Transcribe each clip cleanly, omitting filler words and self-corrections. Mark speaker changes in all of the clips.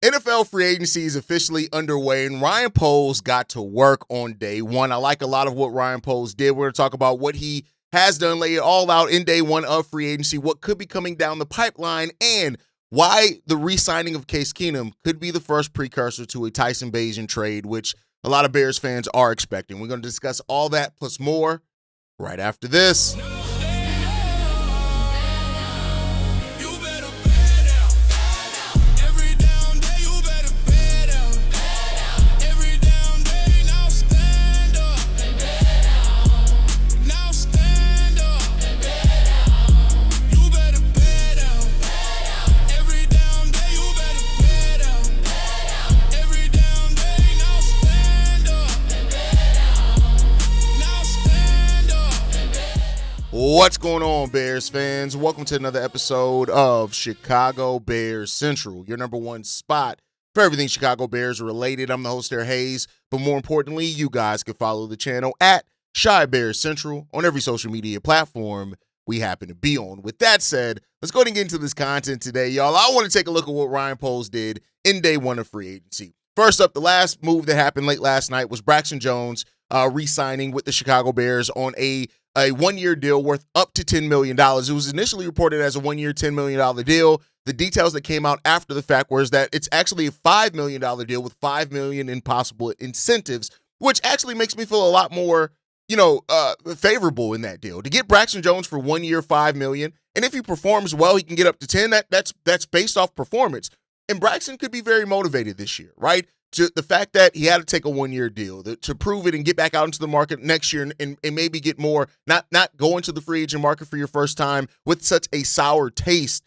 Speaker 1: NFL free agency is officially underway, and Ryan Poles got to work on day one. I like a lot of what Ryan Poles did. We're going to talk about what he has done, lay it all out in day one of free agency, what could be coming down the pipeline, and why the re-signing of Case Keenum could be the first precursor to a Tyson Bagent trade, which a lot of Bears fans are expecting. We're going to discuss all that plus more right after this. What's going on, Bears fans? Welcome to another episode of Chicago Bears Central, your number one spot for everything Chicago Bears related. I'm the host there, Haize, but more importantly, you guys can follow the channel at Chi Bears Central on every social media platform we happen to be on. With that said, let's go ahead and get into this content today, y'all. I want to take a look at what Ryan Poles did in day one of free agency. First up, the last move that happened late last night was Braxton Jones re-signing with the Chicago Bears on a one-year deal worth up to $10 million. It was initially reported as a one-year, $10 million deal. The details that came out after the fact was that it's actually a $5 million deal with $5 million in possible incentives, which actually makes me feel a lot more, favorable in that deal. To get Braxton Jones for 1 year, $5 million, and if he performs well, he can get up to 10. That's based off performance. And Braxton could be very motivated this year, right? To the fact that he had to take a one-year deal to prove it and get back out into the market next year and maybe get more, not go into the free agent market for your first time with such a sour taste,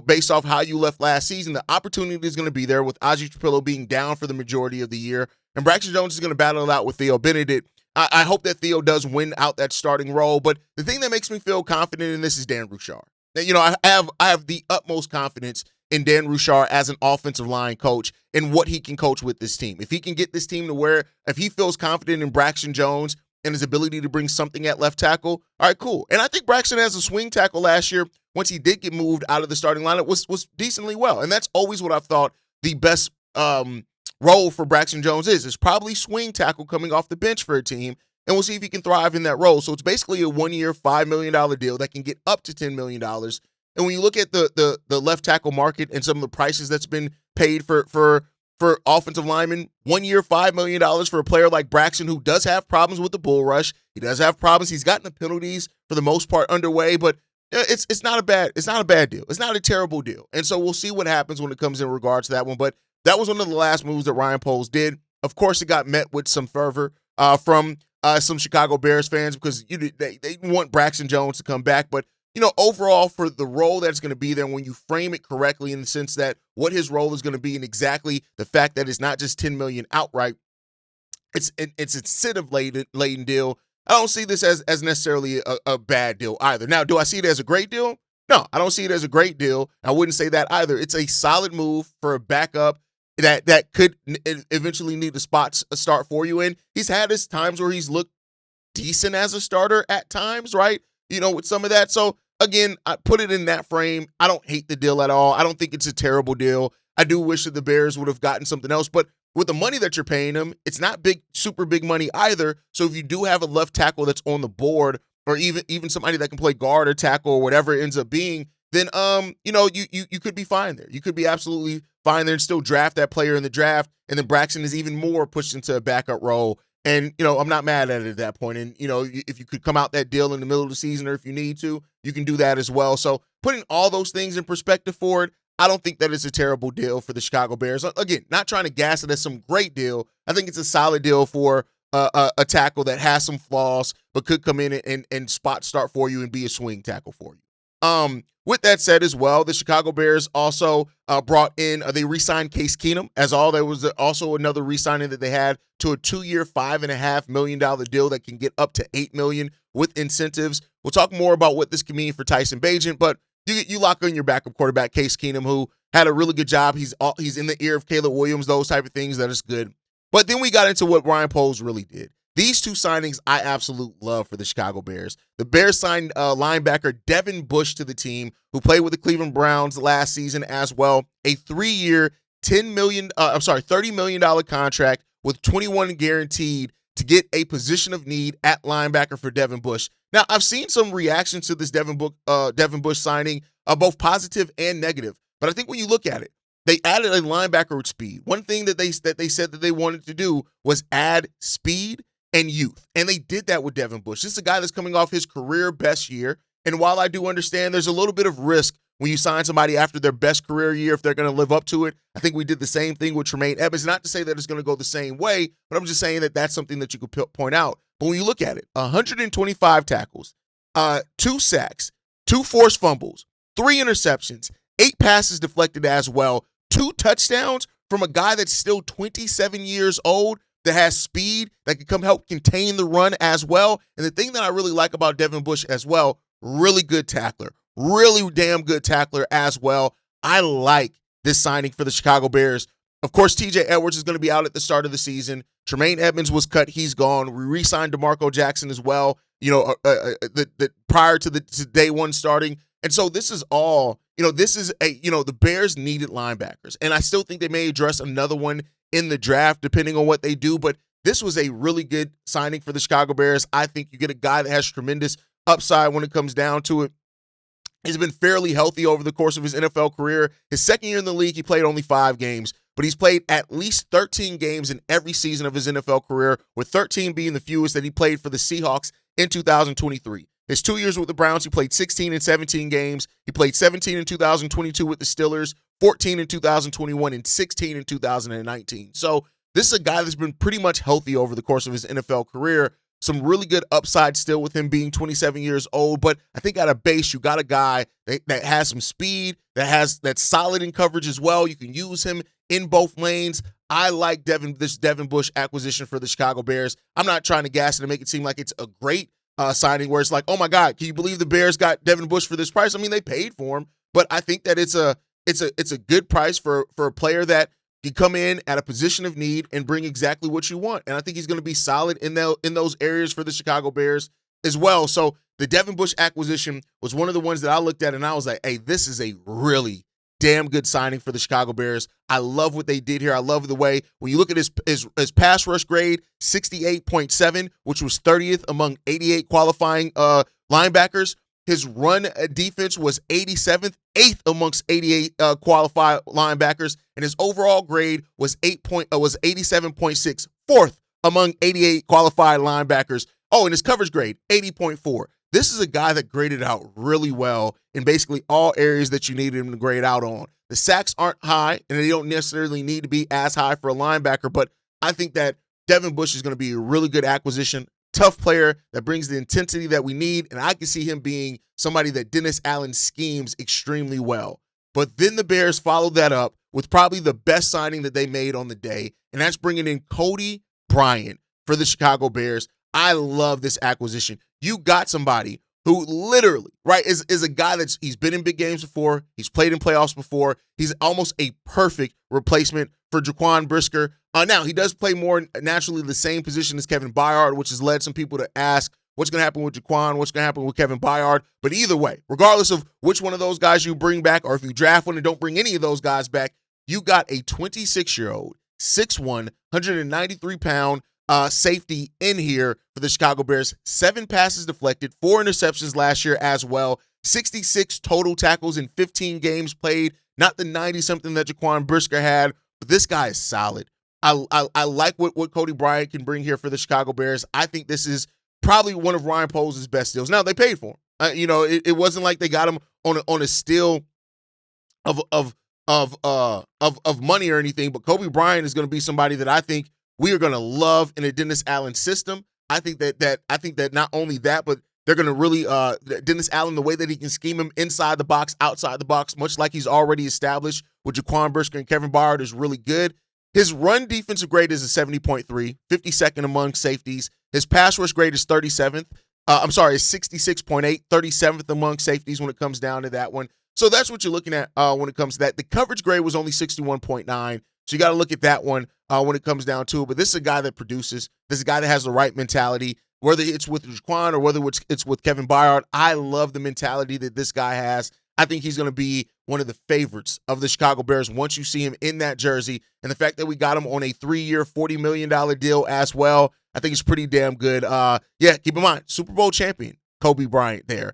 Speaker 1: based off how you left last season. The opportunity is going to be there with Aji Trapillo being down for the majority of the year, and Braxton Jones is going to battle it out with Theo Benedict. I hope that Theo does win out that starting role, but the thing that makes me feel confident in this is Dan Bouchard. I have the utmost confidence in Dan Bouchard as an offensive line coach and what he can coach with this team. If he can get this team to where, if he feels confident in Braxton Jones and his ability to bring something at left tackle, all right, cool. And I think Braxton as a swing tackle last year, once he did get moved out of the starting lineup, was decently well. And that's always what I've thought the best role for Braxton Jones is. It's probably swing tackle coming off the bench for a team, and we'll see if he can thrive in that role. So it's basically a 1 year, $5 million deal that can get up to $10 million. And when you look at the left tackle market and some of the prices that's been paid for offensive linemen, 1 year, $5 million for a player like Braxton, who does have problems with the bull rush. He does have problems. He's gotten the penalties for the most part underway, but it's not a bad deal. It's not a terrible deal. And so we'll see what happens when it comes in regards to that one. But that was one of the last moves that Ryan Poles did. Of course, it got met with some fervor from some Chicago Bears fans because they want Braxton Jones to come back, but overall, for the role that's going to be there, when you frame it correctly in the sense that what his role is going to be and exactly the fact that it's not just $10 million outright, it's incentive-laden deal. I don't see this as necessarily a bad deal either. Now, do I see it as a great deal? No, I don't see it as a great deal. I wouldn't say that either. It's a solid move for a backup that could eventually need a start for you. And he's had his times where he's looked decent as a starter at times, right? With some of that. So, again, I put it in that frame. I don't hate the deal at all. I don't think it's a terrible deal. I do wish that the Bears would have gotten something else, but with the money that you're paying them, it's not super big money either. So if you do have a left tackle that's on the board, or even somebody that can play guard or tackle or whatever it ends up being, then you could be fine there. You could be absolutely fine there and still draft that player in the draft, and then Braxton is even more pushed into a backup role. And, I'm not mad at it at that point. And, if you could come out that deal in the middle of the season or if you need to, you can do that as well. So putting all those things in perspective for it, I don't think that it's a terrible deal for the Chicago Bears. Again, not trying to gas it as some great deal. I think it's a solid deal for a tackle that has some flaws but could come in and spot start for you and be a swing tackle for you. With that said as well, the Chicago Bears also brought in, they re-signed Case Keenum There was also another re-signing that they had to a 2 year, $5.5 million deal that can get up to $8 million with incentives. We'll talk more about what this can mean for Tyson Bagent, but you lock in your backup quarterback, Case Keenum, who had a really good job. He's in the ear of Caleb Williams, those type of things. That is good. But then we got into what Ryan Poles really did. These two signings I absolutely love for the Chicago Bears. The Bears signed linebacker Devin Bush to the team, who played with the Cleveland Browns last season as well. A 3 year, $30 million contract with 21 guaranteed to get a position of need at linebacker for Devin Bush. Now, I've seen some reactions to this Devin Bush signing, both positive and negative. But I think when you look at it, they added a linebacker with speed. One thing that they said that they wanted to do was add speed and youth. And they did that with Devin Bush. This is a guy that's coming off his career best year. And while I do understand there's a little bit of risk when you sign somebody after their best career year, if they're going to live up to it, I think we did the same thing with Tremaine Edmunds. Not to say that it's going to go the same way, but I'm just saying that that's something that you could point out. But when you look at it, 125 tackles, 2 sacks, 2 forced fumbles, 3 interceptions, 8 passes deflected as well, 2 touchdowns from a guy that's still 27 years old, that has speed, that can come help contain the run as well. And the thing that I really like about Devin Bush as well, really good tackler, really damn good tackler as well. I like this signing for the Chicago Bears. Of course, TJ Edwards is going to be out at the start of the season. Tremaine Edmunds was cut. He's gone. We re-signed DeMarco Jackson as well, prior to day one starting. And so this is all, the Bears needed linebackers. And I still think they may address another one in the draft, depending on what they do. But this was a really good signing for the Chicago Bears. I think you get a guy that has tremendous upside when it comes down to it. He's been fairly healthy over the course of his NFL career. His second year in the league, he played only 5 games, but he's played at least 13 games in every season of his NFL career, with 13 being the fewest that he played for the Seahawks in 2023. His 2 years with the Browns, he played 16 and 17 games. He played 17 in 2022 with the Steelers, 14 in 2021, and 16 in 2019. So this is a guy that's been pretty much healthy over the course of his NFL career. Some really good upside still with him being 27 years old. But I think at a base, you got a guy that has some speed, that's solid in coverage as well. You can use him in both lanes. I like this Devin Bush acquisition for the Chicago Bears. I'm not trying to gas it and make it seem like it's a great signing where it's like, oh my God, can you believe the Bears got Devin Bush for this price? I mean, they paid for him, but I think that it's a good price for a player that can come in at a position of need and bring exactly what you want. And I think he's going to be solid in those areas for the Chicago Bears as well. So the Devin Bush acquisition was one of the ones that I looked at and I was like, hey, this is a really damn good signing for the Chicago Bears. I love what they did here. I love the way, when you look at his pass rush grade, 68.7, which was 30th among 88 qualifying linebackers. His run defense was 87th, 8th amongst 88 qualified linebackers, and his overall grade was 87.6, 4th among 88 qualified linebackers. Oh, and his coverage grade, 80.4. This is a guy that graded out really well in basically all areas that you needed him to grade out on. The sacks aren't high, and they don't necessarily need to be as high for a linebacker, but I think that Devin Bush is going to be a really good acquisition. Tough player that brings the intensity that we need, and I can see him being somebody that Dennis Allen schemes extremely well. But then the Bears followed that up with probably the best signing that they made on the day, and that's bringing in Cody Bryant for the Chicago Bears. I love this acquisition. You got somebody who literally, right, is a guy he's been in big games before. He's played in playoffs before. He's almost a perfect replacement for Jaquan Brisker. Now, he does play more naturally the same position as Kevin Byard, which has led some people to ask what's going to happen with Jaquan, what's going to happen with Kevin Byard. But either way, regardless of which one of those guys you bring back, or if you draft one and don't bring any of those guys back, you got a 26-year-old, 6'1", 193-pound safety in here for the Chicago Bears. 7 passes deflected, 4 interceptions last year as well, 66 total tackles in 15 games played, not the 90-something that Jaquan Brisker had, but this guy is solid. I like what Cody Bryant can bring here for the Chicago Bears. I think this is probably one of Ryan Poles' best deals. Now, they paid for him. It wasn't like they got him on a steal of money or anything, but Coby Bryant is going to be somebody that I think we are going to love in a Dennis Allen system. I think that not only that, but they're going to really Dennis Allen, the way that he can scheme him inside the box, outside the box, much like he's already established with Jaquan Brisker and Kevin Byard, is really good. His run defensive grade is a 70.3, 52nd among safeties. His pass rush grade is 37th. Is 66.8, 37th among safeties when it comes down to that one. So that's what you're looking at when it comes to that. The coverage grade was only 61.9, so you got to look at that one when it comes down to it. But this is a guy that produces. This is a guy that has the right mentality, whether it's with Jaquan or whether it's with Kevin Byard. I love the mentality that this guy has. I think he's going to be one of the favorites of the Chicago Bears once you see him in that jersey. And the fact that we got him on a 3-year, $40 million deal as well, I think it's pretty damn good. Keep in mind, Super Bowl champion, Coby Bryant there,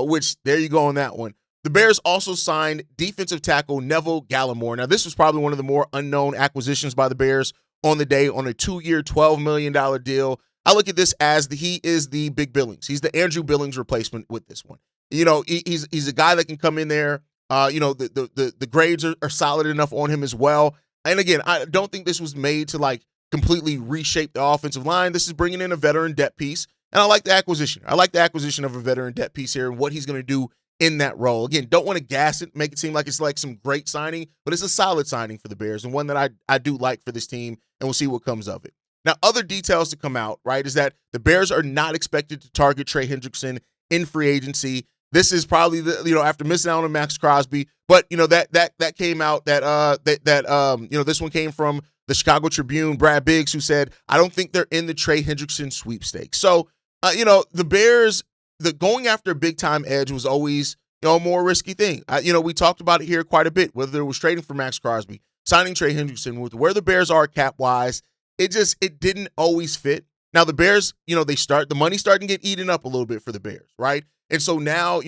Speaker 1: which there you go on that one. The Bears also signed defensive tackle Neville Gallimore. Now, this was probably one of the more unknown acquisitions by the Bears on the day on a 2-year, $12 million deal. I look at this as he is the Big Billings. He's the Andrew Billings replacement with this one. He's a guy that can come in there. The grades are solid enough on him as well. And again, I don't think this was made to like completely reshape the offensive line. This is bringing in a veteran depth piece. And I like the acquisition. I like the acquisition of a veteran depth piece here and what he's going to do in that role. Again, don't want to gas it, make it seem like it's like some great signing, but it's a solid signing for the Bears and one that I do like for this team, and we'll see what comes of it. Now, other details to come out, right, is that the Bears are not expected to target Trey Hendrickson in free agency. This is probably after missing out on Max Crosby, but that came out this one came from the Chicago Tribune, Brad Biggs, who said, I don't think they're in the Trey Hendrickson sweepstakes. So, the Bears, going after a big-time edge was always, a more risky thing. We talked about it here quite a bit, whether it was trading for Max Crosby, signing Trey Hendrickson, with where the Bears are cap-wise, it didn't always fit. Now, the Bears, the money's starting to get eaten up a little bit for the Bears, right? And so now,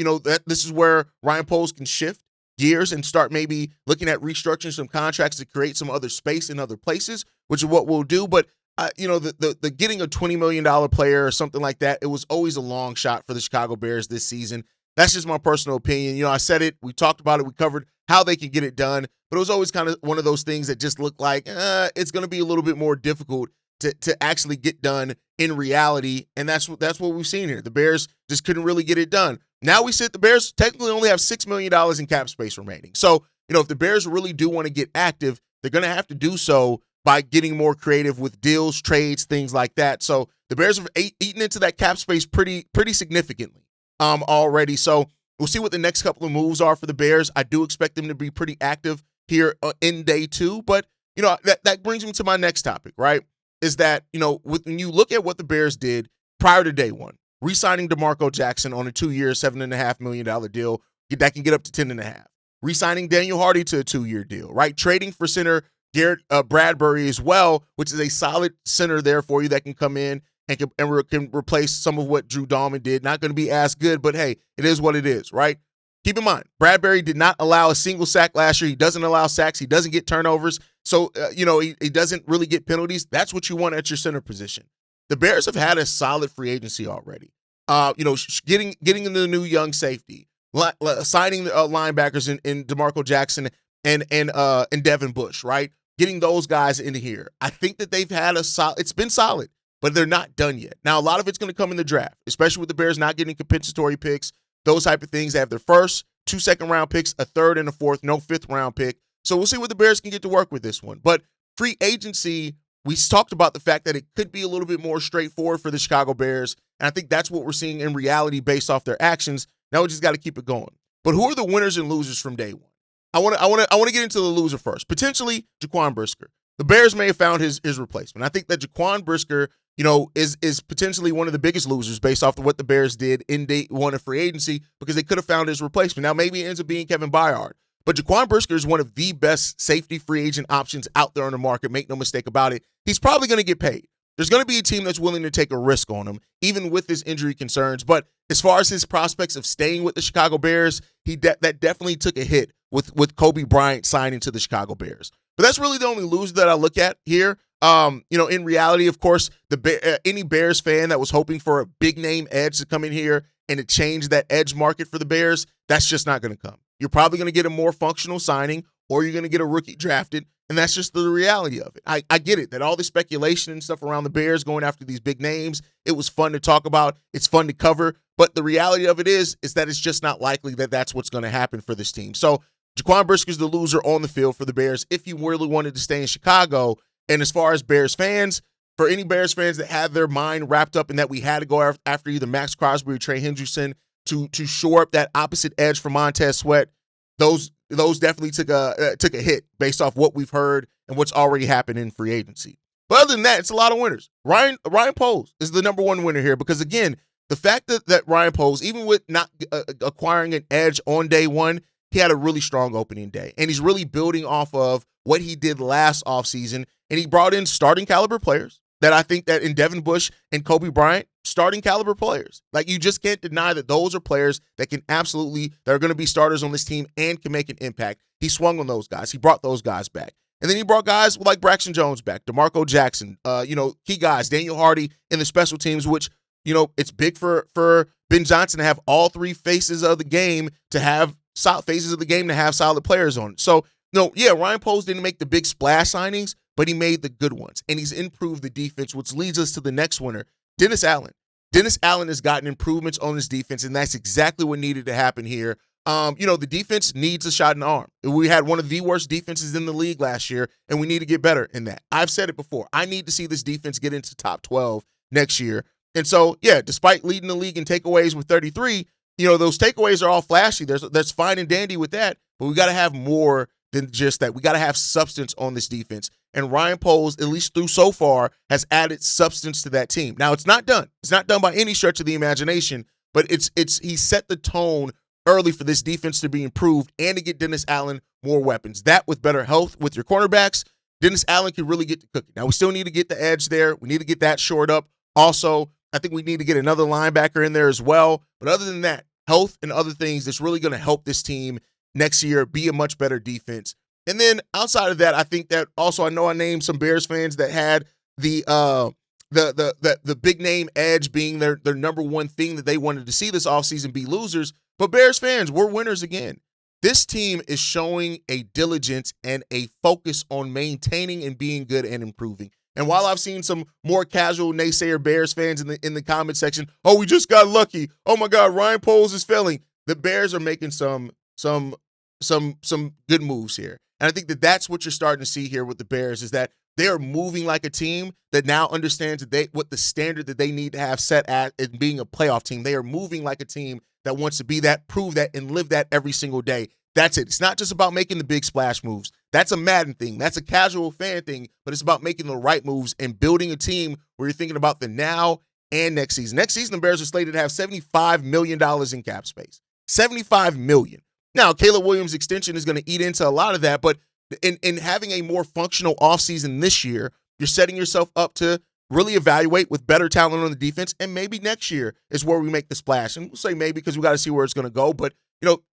Speaker 1: this is where Ryan Poles can shift gears and start maybe looking at restructuring some contracts to create some other space in other places, which is what we'll do. But the getting a $20 million player or something like that, it was always a long shot for the Chicago Bears this season. That's just my personal opinion. I said it, we talked about it, we covered how they can get it done, but it was always kind of one of those things that just looked like it's going to be a little bit more difficult to actually get done in reality, and that's what we've seen here. The Bears just couldn't really get it done. Now the Bears technically only have $6 million in cap space remaining. So, if the Bears really do want to get active, they're going to have to do so by getting more creative with deals, trades, things like that. So the Bears have eaten into that cap space pretty significantly already. So we'll see what the next couple of moves are for the Bears. I do expect them to be pretty active here in day 2. But, that brings me to my next topic, right? Is that, when you look at what the Bears did prior to day 1, re-signing DeMarco Jackson on a 2-year, $7.5 million deal that can get up to 10.5. Re-signing Daniel Hardy to a 2-year deal, right? Trading for center Garrett Bradbury as well, which is a solid center there for you that can come in and can replace some of what Drew Dahlman did. Not going to be as good, but hey, it is what it is, right? Keep in mind, Bradbury did not allow a single sack last year. He doesn't allow sacks. He doesn't get turnovers. So, he doesn't really get penalties. That's what you want at your center position. The Bears have had a solid free agency already. Getting into the new young safety, signing linebackers in DeMarco Jackson and Devin Bush, right? Getting those guys into here. I think that they've had it's been solid, but they're not done yet. Now, a lot of it's going to come in the draft, especially with the Bears not getting compensatory picks, those type of things. They have their first 2 second-round picks, a third and a fourth, no 5th-round pick. So we'll see what the Bears can get to work with this one. But free agency, we talked about the fact that it could be a little bit more straightforward for the Chicago Bears, and I think that's what we're seeing in reality based off their actions. Now we just got to keep it going. But who are the winners and losers from day 1? I want to get into the loser first. Potentially Jaquan Brisker. The Bears may have found his replacement. I think that Jaquan Brisker, is potentially one of the biggest losers based off of what the Bears did in day 1 of free agency, because they could have found his replacement. Now maybe it ends up being Kevin Byard. But Jaquan Brisker is one of the best safety free agent options out there on the market. Make no mistake about it. He's probably going to get paid. There's going to be a team that's willing to take a risk on him, even with his injury concerns. But as far as his prospects of staying with the Chicago Bears, that definitely took a hit with Coby Bryant signing to the Chicago Bears. But that's really the only loser that I look at here. In reality, of course, any Bears fan that was hoping for a big name edge to come in here and to change that edge market for the Bears, that's just not going to come. You're probably going to get a more functional signing, or you're going to get a rookie drafted, and that's just the reality of it. I get it, that all the speculation and stuff around the Bears going after these big names, it was fun to talk about, it's fun to cover, but the reality of it is that it's just not likely that that's what's going to happen for this team. So Jaquan Brisker's the loser on the field for the Bears if you really wanted to stay in Chicago. And as far as Bears fans, for any Bears fans that had their mind wrapped up in that we had to go after either Max Crosby or Trey Hendrickson to shore up that opposite edge for Montez Sweat, those definitely took a hit based off what we've heard and what's already happened in free agency. But other than that, it's a lot of winners. Ryan Poles is the number 1 winner here because, again, The fact that Ryan Poles, even with not acquiring an edge on day one, he had a really strong opening day. And he's really building off of what he did last offseason. And he brought in starting caliber players that I think that in Devin Bush and Coby Bryant, starting caliber players. Like, you just can't deny that those are players that are going to be starters on this team and can make an impact. He swung on those guys. He brought those guys back. And then he brought guys like Braxton Jones back, DeMarco Jackson, key guys, Daniel Hardy in the special teams, which, it's big for Ben Johnson to have all three faces of the game to have solid players on it. So, Ryan Poles didn't make the big splash signings, but he made the good ones, and he's improved the defense, which leads us to the next winner, Dennis Allen. Dennis Allen has gotten improvements on his defense, and that's exactly what needed to happen here. The defense needs a shot in the arm. We had one of the worst defenses in the league last year, and we need to get better in that. I've said it before. I need to see this defense get into top 12 next year. And so, despite leading the league in takeaways with 33, those takeaways are all flashy. That's fine and dandy with that, but we got to have more than just that. We got to have substance on this defense. And Ryan Poles, at least through so far, has added substance to that team. Now, it's not done. It's not done by any stretch of the imagination, but he set the tone early for this defense to be improved and to get Dennis Allen more weapons. That, with better health with your cornerbacks, Dennis Allen can really get to cooking. Now, we still need to get the edge there. We need to get that shored up. Also, I think we need to get another linebacker in there as well. But other than that, health and other things that's really going to help this team next year be a much better defense. And then outside of that, I think that also, I know I named some Bears fans that had the big name edge being their number one thing that they wanted to see this offseason be losers. But Bears fans, we're winners again. This team is showing a diligence and a focus on maintaining and being good and improving. And while I've seen some more casual naysayer Bears fans in the comment section, oh, we just got lucky. Oh my God, Ryan Poles is failing. The Bears are making some good moves here. And I think that that's what you're starting to see here with the Bears, is that they are moving like a team that now understands what the standard that they need to have set at in being a playoff team. They are moving like a team that wants to be that, prove that, and live that every single day. That's it. It's not just about making the big splash moves. That's a Madden thing. That's a casual fan thing, but it's about making the right moves and building a team where you're thinking about the now and next season. Next season, the Bears are slated to have $75 million in cap space. $75 million. Now, Caleb Williams' extension is going to eat into a lot of that, but in having a more functional offseason this year, you're setting yourself up to really evaluate with better talent on the defense, and maybe next year is where we make the splash. And we'll say maybe because we got to see where it's going to go, but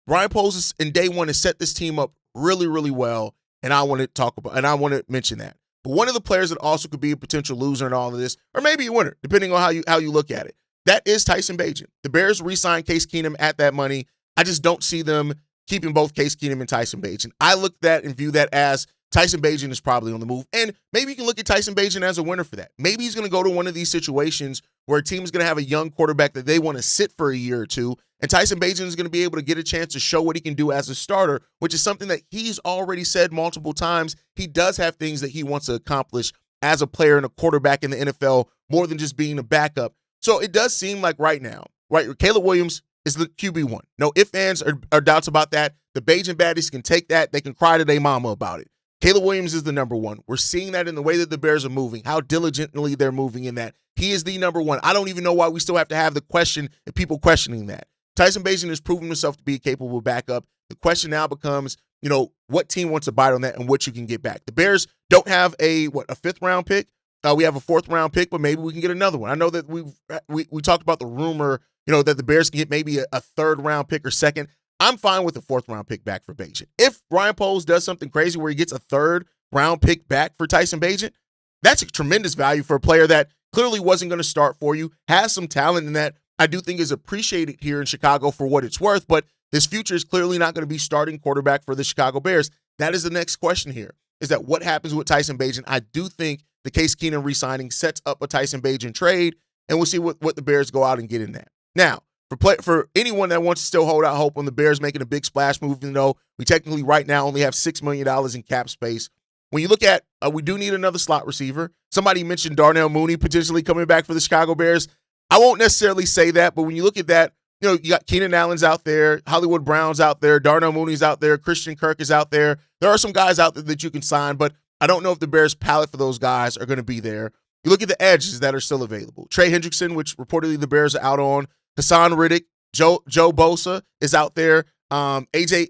Speaker 1: Ryan Poles in day one has set this team up really, really well, and I want to mention that. But one of the players that also could be a potential loser in all of this, or maybe a winner, depending on how you look at it, that is Tyson Bagent. The Bears re-signed Case Keenum at that money. I just don't see them keeping both Case Keenum and Tyson Bagent. I look at that and view that as Tyson Bagent is probably on the move. And maybe you can look at Tyson Bagent as a winner for that. Maybe he's going to go to one of these situations where a team is going to have a young quarterback that they want to sit for a year or two, and Tyson Bagent is going to be able to get a chance to show what he can do as a starter, which is something that he's already said multiple times. He does have things that he wants to accomplish as a player and a quarterback in the NFL, more than just being a backup. So it does seem like right now, right, Caleb Williams is the QB1. No ifs, ands, or doubts about that. The Bagent baddies can take that. They can cry to their mama about it. Caleb Williams is the number one. We're seeing that in the way that the Bears are moving, how diligently they're moving in that. He is the number one. I don't even know why we still have to have the question and people questioning that. Tyson Bagent has proven himself to be a capable backup. The question now becomes, what team wants to bite on that and what you can get back. The Bears don't have a fifth-round pick. We have a fourth-round pick, but maybe we can get another one. I know that we talked about the rumor, that the Bears can get maybe a third-round pick or second. I'm fine with a fourth-round pick back for Bagent. If Ryan Poles does something crazy where he gets a third-round pick back for Tyson Bagent, that's a tremendous value for a player that clearly wasn't going to start for you, has some talent in that I do think is appreciated here in Chicago for what it's worth, but his future is clearly not going to be starting quarterback for the Chicago Bears. That is the next question here, is that what happens with Tyson Bagent? I do think the Case Keenum re-signing sets up a Tyson Bagent trade, and we'll see what the Bears go out and get in that. Now, for anyone that wants to still hold out hope on the Bears making a big splash move, even though we technically right now only have $6 million in cap space, when you look at, we do need another slot receiver. Somebody mentioned Darnell Mooney potentially coming back for the Chicago Bears. I won't necessarily say that, but when you look at that, you got Keenan Allen's out there, Hollywood Brown's out there, Darnell Mooney's out there, Christian Kirk is out there. There are some guys out there that you can sign, but I don't know if the Bears' palette for those guys are going to be there. You look at the edges that are still available. Trey Hendrickson, which reportedly the Bears are out on. Hassan Riddick. Joe Bosa is out there. AJ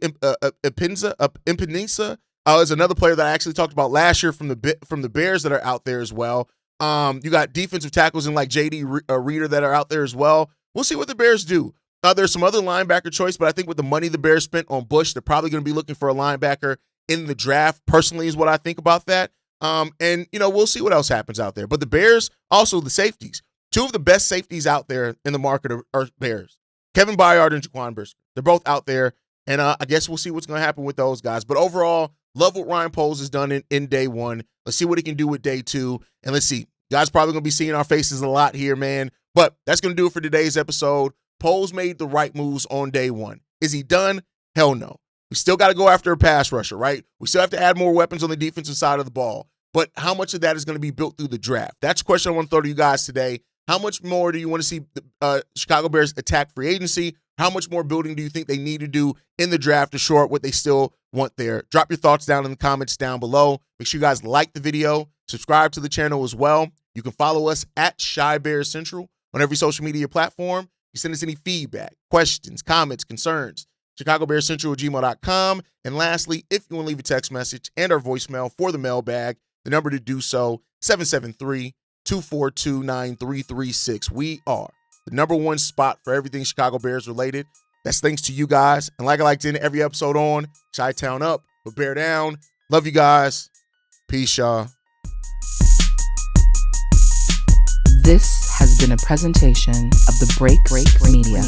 Speaker 1: Epinesa is another player that I actually talked about last year from the Bears that are out there as well. You got defensive tackles in like J.D. Reader that are out there as well. We'll see what the Bears do. There's some other linebacker choice, but I think with the money the Bears spent on Bush, they're probably going to be looking for a linebacker in the draft, personally, is what I think about that. And, we'll see what else happens out there. But the Bears, also the safeties. Two of the best safeties out there in the market are Bears. Kevin Byard and Jaquan Brisker. They're both out there, and I guess we'll see what's going to happen with those guys. But overall, love what Ryan Poles has done in day one. Let's see what he can do with day two, and let's see. You guys probably going to be seeing our faces a lot here, man. But that's going to do it for today's episode. Poles made the right moves on day one. Is he done? Hell no. We still got to go after a pass rusher, right? We still have to add more weapons on the defensive side of the ball. But how much of that is going to be built through the draft? That's a question I want to throw to you guys today. How much more do you want to see the Chicago Bears attack free agency? How much more building do you think they need to do in the draft to shore up what they still want there? Drop your thoughts down in the comments down below. Make sure you guys like the video, subscribe to the channel as well. You can follow us at Chi Bears Central on every social media platform. You send us any feedback, questions, comments, concerns, ChicagoBearsCentral@gmail.com. And lastly, if you want to leave a text message and our voicemail for the mailbag, the number to do so, 773-242-9336. We are the number one spot for everything Chicago Bears related. That's thanks to you guys. And like I like to end every episode on, Chi-Town up, but Bear down. Love you guys. Peace, y'all.
Speaker 2: This has been a presentation of the Break Media.